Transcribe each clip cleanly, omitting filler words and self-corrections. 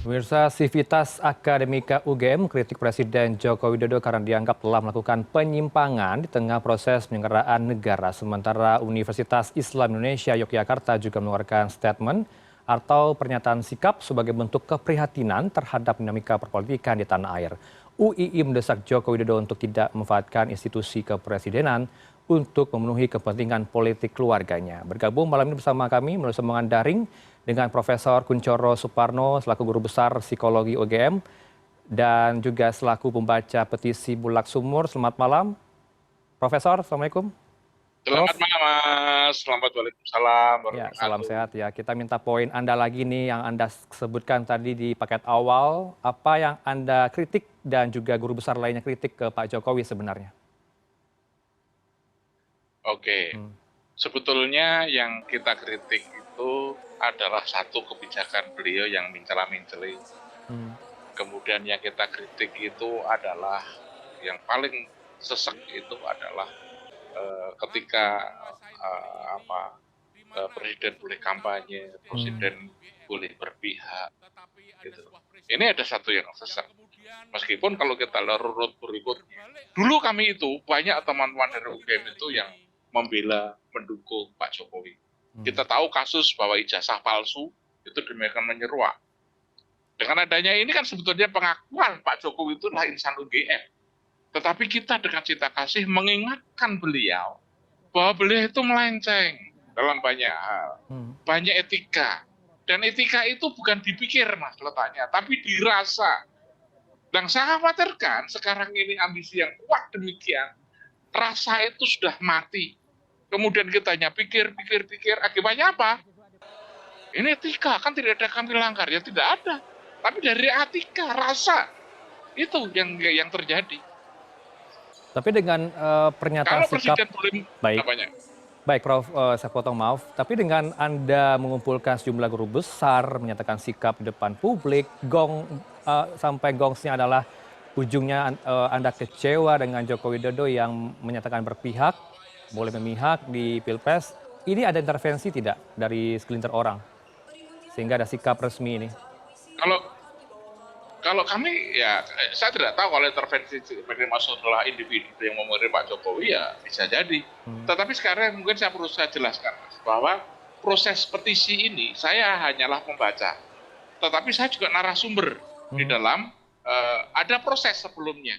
Pemirsa, Sivitas Akademika UGM kritik Presiden Joko Widodo karena dianggap telah melakukan penyimpangan di tengah proses penyelenggaraan negara. Sementara Universitas Islam Indonesia Yogyakarta juga mengeluarkan statement atau pernyataan sikap sebagai bentuk keprihatinan terhadap dinamika perpolitikan di tanah air. UII mendesak Joko Widodo untuk tidak memanfaatkan institusi kepresidenan untuk memenuhi kepentingan politik keluarganya. Bergabung malam ini bersama kami melalui sambungan daring dengan Profesor Kunchoro Suparno selaku Guru Besar Psikologi UGM dan juga selaku pembaca petisi Bulak Sumur. Selamat malam, Profesor. Assalamualaikum. Prof. Selamat malam, Mas. Selamat Waalaikumsalam. Ya, salam sehat ya. Kita minta poin Anda lagi nih yang Anda sebutkan tadi di paket awal. Apa yang Anda kritik dan juga guru besar lainnya kritik ke Pak Jokowi sebenarnya? Oke, sebetulnya yang kita kritik itu adalah satu kebijakan beliau yang mincela-minceli. Kemudian yang kita kritik itu adalah yang paling sesek itu adalah ketika presiden boleh kampanye, presiden boleh berpihak. Gitu. Ini ada satu yang sesek. Meskipun kalau kita urut berikutnya, dulu kami itu banyak teman-teman dari UGM itu yang membela, mendukung Pak Jokowi. Kita tahu kasus bahwa ijazah palsu itu demikian menyeruak. Dengan adanya ini kan sebetulnya pengakuan Pak Jokowi itu adalah insan UGM. Tetapi kita dengan cinta kasih mengingatkan beliau bahwa beliau itu melenceng dalam banyak hal. Banyak etika. Dan etika itu bukan dipikir, Mas, letaknya, tapi dirasa. Dan saya khawatirkan sekarang ini ambisi yang kuat demikian, rasa itu sudah mati. Kemudian kita hanya pikir, akibatnya apa? Ini etika, kan tidak ada kami langgar, ya tidak ada. Tapi dari etika, rasa, itu yang terjadi. Tapi dengan pernyataan kalau sikap... Presiden boleh, Baik, Prof, saya potong maaf. Tapi dengan Anda mengumpulkan sejumlah guru besar, menyatakan sikap di depan publik, sampai gongsnya adalah ujungnya Anda kecewa dengan Joko Widodo yang menyatakan berpihak, boleh memihak di Pilpres. Ini ada intervensi tidak dari segelintir orang? Sehingga ada sikap resmi ini. Kalau kami, ya saya tidak tahu kalau intervensi maksud adalah individu yang memilih Pak Jokowi, ya bisa jadi. Tetapi sekarang mungkin saya perlu saya jelaskan, Mas, bahwa proses petisi ini saya hanyalah pembaca. Tetapi saya juga narasumber di dalam, ada proses sebelumnya.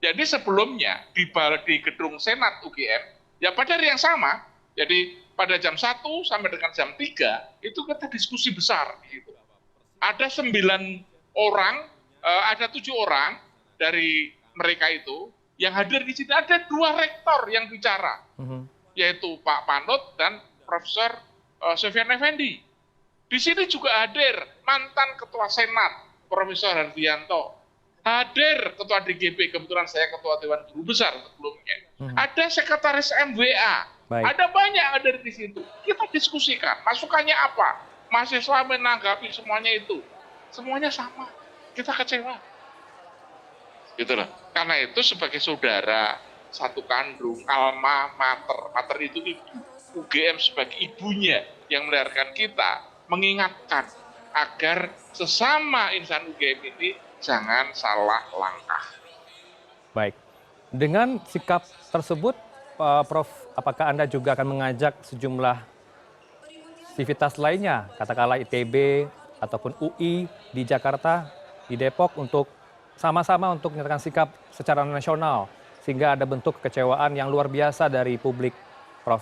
Jadi sebelumnya di gedung Senat UGM, ya pada hari yang sama, jadi pada jam 1 sampai dengan jam 3, itu kita diskusi besar. Gitu. Ada 9 orang, ada 7 orang dari mereka itu yang hadir di sini. Ada 2 rektor yang bicara, yaitu Pak Panut dan Profesor Sofyan Effendi. Di sini juga hadir mantan Ketua Senat, Profesor Hardianto. Hadir Ketua DGP, kebetulan saya Ketua Dewan Guru Besar sebelumnya. Ada Sekretaris MWA. Baik. Ada banyak yang hadir di situ. Kita diskusikan, masukannya apa? Mahasiswa menanggapi semuanya itu. Semuanya sama. Kita kecewa. Gitu loh. Karena itu sebagai saudara, satu kandung, alma mater itu ibu. UGM sebagai ibunya yang melahirkan kita, mengingatkan agar sesama insan UGM ini jangan salah langkah. Baik. Dengan sikap tersebut, Prof, apakah Anda juga akan mengajak sejumlah sivitas lainnya, katakanlah ITB ataupun UI di Jakarta, di Depok, untuk sama-sama untuk menyatakan sikap secara nasional sehingga ada bentuk kekecewaan yang luar biasa dari publik, Prof?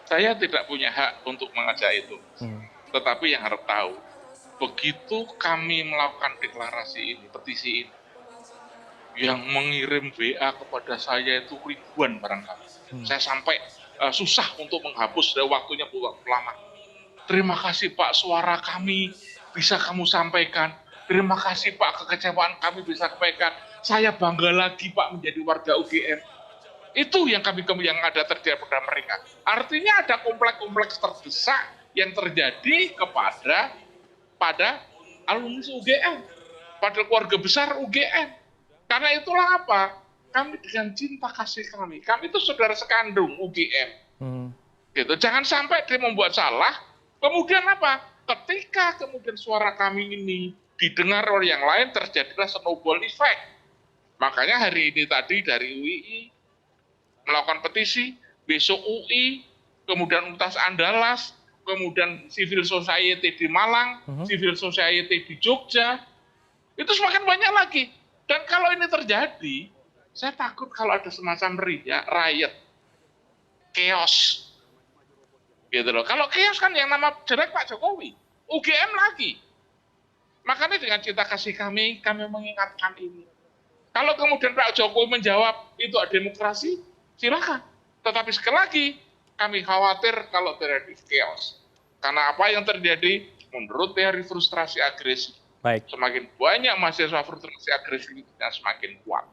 Saya tidak punya hak untuk mengajak itu. Tetapi yang harap tahu, begitu kami melakukan deklarasi ini, petisi ini, yang mengirim WA kepada saya itu ribuan barangkali. Saya sampai susah untuk menghapus, dari waktunya lama. Terima kasih Pak, suara kami bisa kamu sampaikan. Terima kasih Pak, kekecewaan kami bisa sampaikan. Saya bangga lagi Pak menjadi warga UGM. Itu yang yang ada terjadi pada mereka. Artinya ada kompleks-kompleks terdesak yang terjadi pada alumni UGM, pada keluarga besar UGM. Karena itulah apa? Kami dengan cinta kasih kami itu saudara sekandung UGM. Gitu. Jangan sampai dia membuat salah, kemudian apa? ketika kemudian suara kami ini didengar oleh yang lain, terjadilah snowball effect. Makanya hari ini tadi dari UII melakukan petisi, besok UI, kemudian Universitas Andalas, kemudian civil society di Malang, civil society di Jogja, itu semakin banyak lagi. Dan kalau ini terjadi, saya takut kalau ada semacam riot, chaos. Gitu loh. Kalau chaos kan yang nama jelek Pak Jokowi, UGM lagi. Makanya dengan cinta kasih kami mengingatkan ini. Kalau kemudian Pak Jokowi menjawab itu demokrasi, silakan. Tetapi sekali lagi, kami khawatir kalau terjadi chaos. Karena apa yang terjadi, menurut teori frustrasi agresi, Baik. semakin banyak mahasiswa frustrasi agresi yang semakin kuat.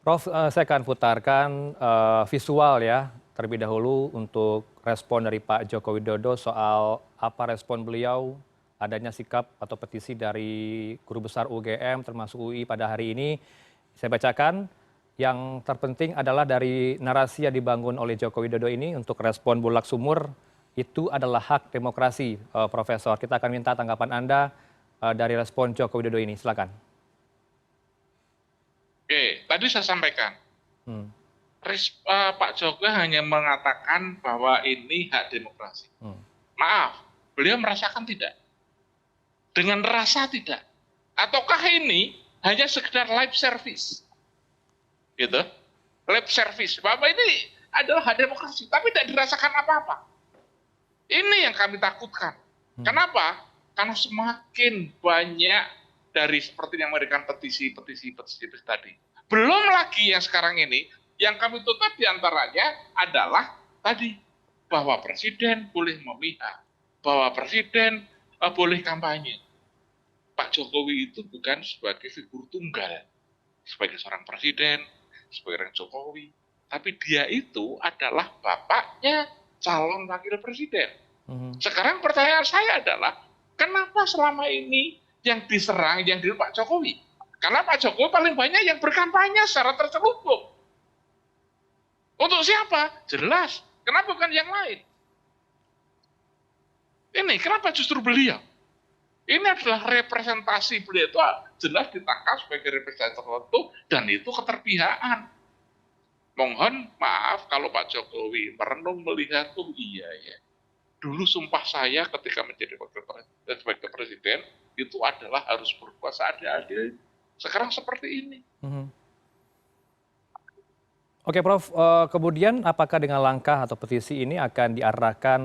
Prof, saya akan putarkan visual ya, terlebih dahulu untuk respon dari Pak Joko Widodo soal apa respon beliau adanya sikap atau petisi dari Guru Besar UGM termasuk UI pada hari ini. Saya bacakan, yang terpenting adalah dari narasi yang dibangun oleh Joko Widodo ini untuk respon bulak sumur, itu adalah hak demokrasi, Profesor. Kita akan minta tanggapan Anda dari respon Joko Widodo ini, silakan. Oke, tadi saya sampaikan, Pak Jokowi hanya mengatakan bahwa ini hak demokrasi. Maaf, beliau merasakan tidak? Dengan rasa tidak? Ataukah ini hanya sekedar lip service, gitu, lip service. Bahwa ini adalah hak demokrasi, tapi tidak dirasakan apa-apa. Ini yang kami takutkan. Kenapa? Karena semakin banyak dari seperti yang memberikan petisi tadi. Belum lagi yang sekarang ini, yang kami tuntut diantaranya adalah tadi bahwa presiden boleh memihak, bahwa presiden boleh kampanye. Pak Jokowi itu bukan sebagai figur tunggal, sebagai seorang presiden, sebagai orang Jokowi, tapi dia itu adalah bapaknya calon wakil presiden. Sekarang pertanyaan saya adalah, kenapa selama ini yang diserang, yang di Pak Jokowi? Karena Pak Jokowi paling banyak yang berkampanye secara terselubung. Untuk siapa? Jelas. Kenapa bukan yang lain? Ini, kenapa justru beliau? Ini adalah representasi beliau itu jelas ditangkap sebagai representasi tertentu dan itu keterpihakan. Mohon maaf kalau Pak Jokowi merenung melihat tuh iya ya. Dulu sumpah saya ketika menjadi sebagai presiden itu adalah harus berkuasa adil-adil. Sekarang seperti ini. Oke, Prof. Kemudian apakah dengan langkah atau petisi ini akan diarahkan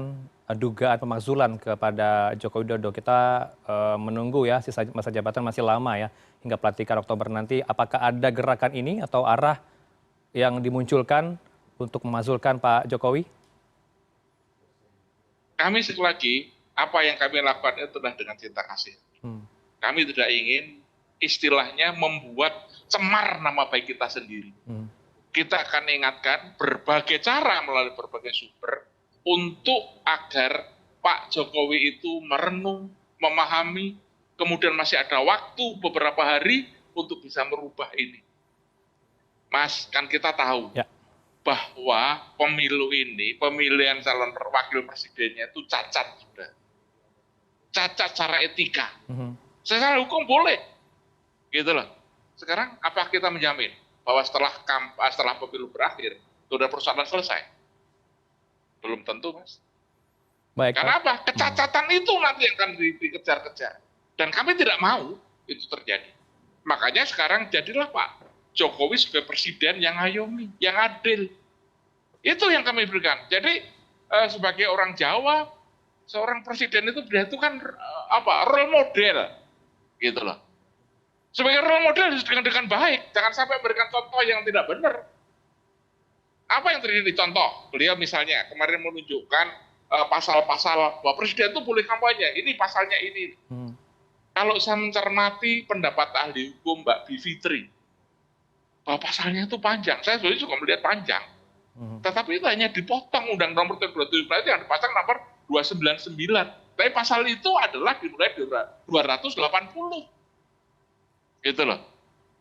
dugaan pemakzulan kepada Joko Widodo? Kita menunggu ya, sisa masa jabatan masih lama ya, hingga pelantikan Oktober nanti. Apakah ada gerakan ini atau arah yang dimunculkan untuk memakzulkan Pak Jokowi? Kami sekali lagi, apa yang kami lakukan itu adalah dengan cinta kasih. Kami tidak ingin istilahnya membuat cemar nama baik kita sendiri. Kita akan ingatkan berbagai cara melalui berbagai sumber untuk agar Pak Jokowi itu merenung, memahami, kemudian masih ada waktu beberapa hari untuk bisa merubah ini. Mas, kan kita tahu bahwa pemilu ini, pemilihan calon wakil presidennya itu cacat sudah. Cacat secara etika. Secara hukum boleh. Gitu loh. Sekarang apa kita menjamin bahwa setelah pemilu berakhir, sudah persoalan selesai? Belum tentu, Mas. Baik, karena apa? Kecacatan itu nanti akan dikejar-kejar. Dan kami tidak mau itu terjadi. Makanya sekarang jadilah Pak Jokowi sebagai presiden yang ngayomi, yang adil. Itu yang kami berikan. Jadi sebagai orang Jawa, seorang presiden itu dia itu kan role model, gitu loh. Sebagai role model dengan baik, jangan sampai memberikan contoh yang tidak benar. Apa yang terjadi contoh? Beliau misalnya kemarin menunjukkan pasal-pasal bahwa presiden itu boleh kampanye. Ini pasalnya ini. Kalau saya mencermati pendapat ahli hukum Mbak Bivitri, bahwa pasalnya itu panjang. Saya sebenarnya juga melihat panjang. Tetapi itu hanya dipotong Undang Nomor 27 yang dipasang nomor 299. Tapi pasal itu adalah dimulai di 280. Gitu loh.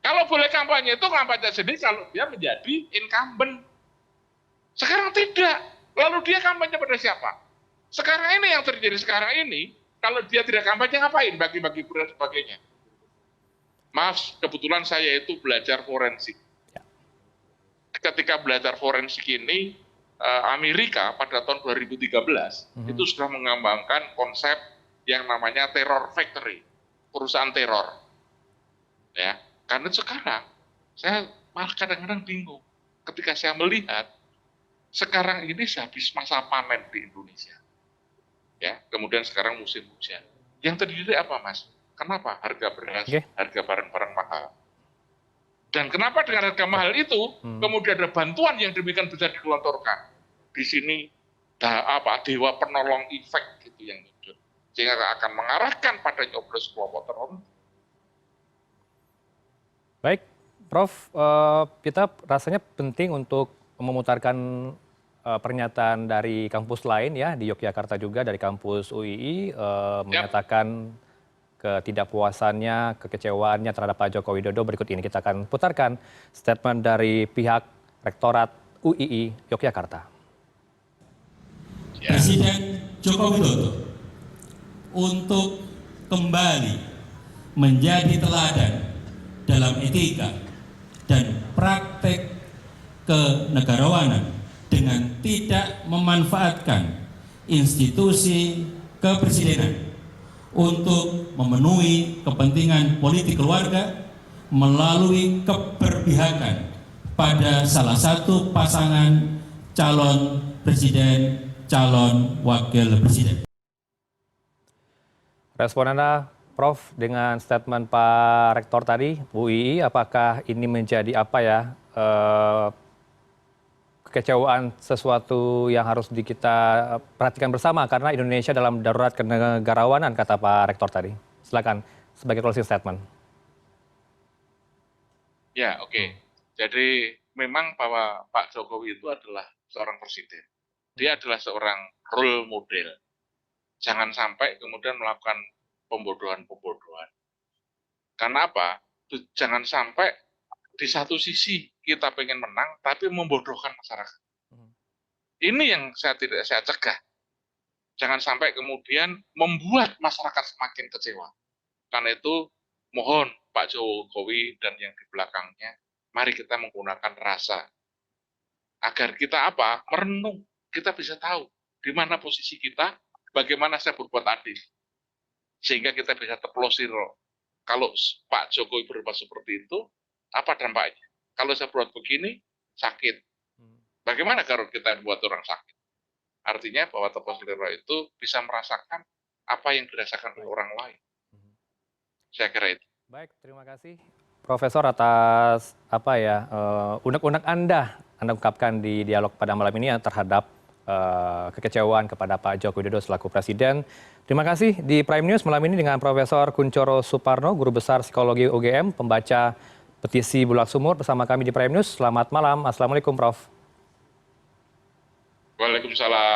Kalau boleh kampanye itu kampanye sendiri kalau dia menjadi incumbent. Sekarang tidak. Lalu dia kampanye pada siapa? Sekarang ini yang terjadi sekarang ini, kalau dia tidak kampanye ngapain bagi-bagi beras dan sebagainya. Maaf, kebetulan saya itu belajar forensik. Ketika belajar forensik ini, Amerika pada tahun 2013 itu sudah mengembangkan konsep yang namanya terror factory, perusahaan teror. Ya, karena sekarang saya malah kadang-kadang bingung ketika saya melihat sekarang ini habis masa panen di Indonesia. Ya, kemudian sekarang musim hujan. Yang terjadi apa, Mas? Kenapa harga beras, harga barang-barang mahal? Dan kenapa dengan harga mahal itu kemudian ada bantuan yang demikian besar digelontorkan? Di sini dewa penolong efek gitu yang muncul, sehingga akan mengarahkan pada nyoblos kelompok tertentu. Baik, Prof, kita rasanya penting untuk memutarkan pernyataan dari kampus lain ya di Yogyakarta juga dari kampus UII menyatakan ketidakpuasannya, kekecewaannya terhadap Pak Joko Widodo. Berikut ini kita akan putarkan statement dari pihak Rektorat UII Yogyakarta. Presiden Joko Widodo untuk kembali menjadi teladan dalam etika dan praktek kenegarawanan dengan tidak memanfaatkan institusi kepresidenan untuk memenuhi kepentingan politik keluarga melalui keberpihakan pada salah satu pasangan calon presiden, calon wakil presiden. Respon Anda, Prof, dengan statement Pak Rektor tadi, UII, apakah ini menjadi apa ya, kekecewaan sesuatu yang harus kita perhatikan bersama karena Indonesia dalam darurat kenegarawanan, kata Pak Rektor tadi. Silakan sebagai closing statement. Ya, oke. Jadi memang bahwa Pak Jokowi itu adalah seorang presiden. Dia adalah seorang role model. Jangan sampai kemudian melakukan pembodohan-pembodohan. Karena apa? Jangan sampai di satu sisi kita pengen menang, tapi membodohkan masyarakat. Ini yang saya cegah. Jangan sampai kemudian membuat masyarakat semakin kecewa. Karena itu, mohon Pak Jokowi dan yang di belakangnya, mari kita menggunakan rasa. Agar kita apa? Merenung. Kita bisa tahu di mana posisi kita, bagaimana saya berbuat adil. Sehingga kita bisa teplosir. Kalau Pak Jokowi berbuat seperti itu, apa dampaknya? Kalau saya buat begini, sakit. Bagaimana kalau kita buat orang sakit? Artinya bahwa tokoh senior itu bisa merasakan apa yang dirasakan oleh orang lain. Saya kira itu. Baik, terima kasih Profesor atas unek-unek Anda ungkapkan di dialog pada malam ini terhadap kekecewaan kepada Pak Joko Widodo selaku Presiden. Terima kasih di Prime News malam ini dengan Profesor Kunchoro Suparno, Guru Besar Psikologi UGM, pembaca petisi Bulak Sumur bersama kami di Prime News. Selamat malam. Assalamualaikum, Prof. Waalaikumsalam.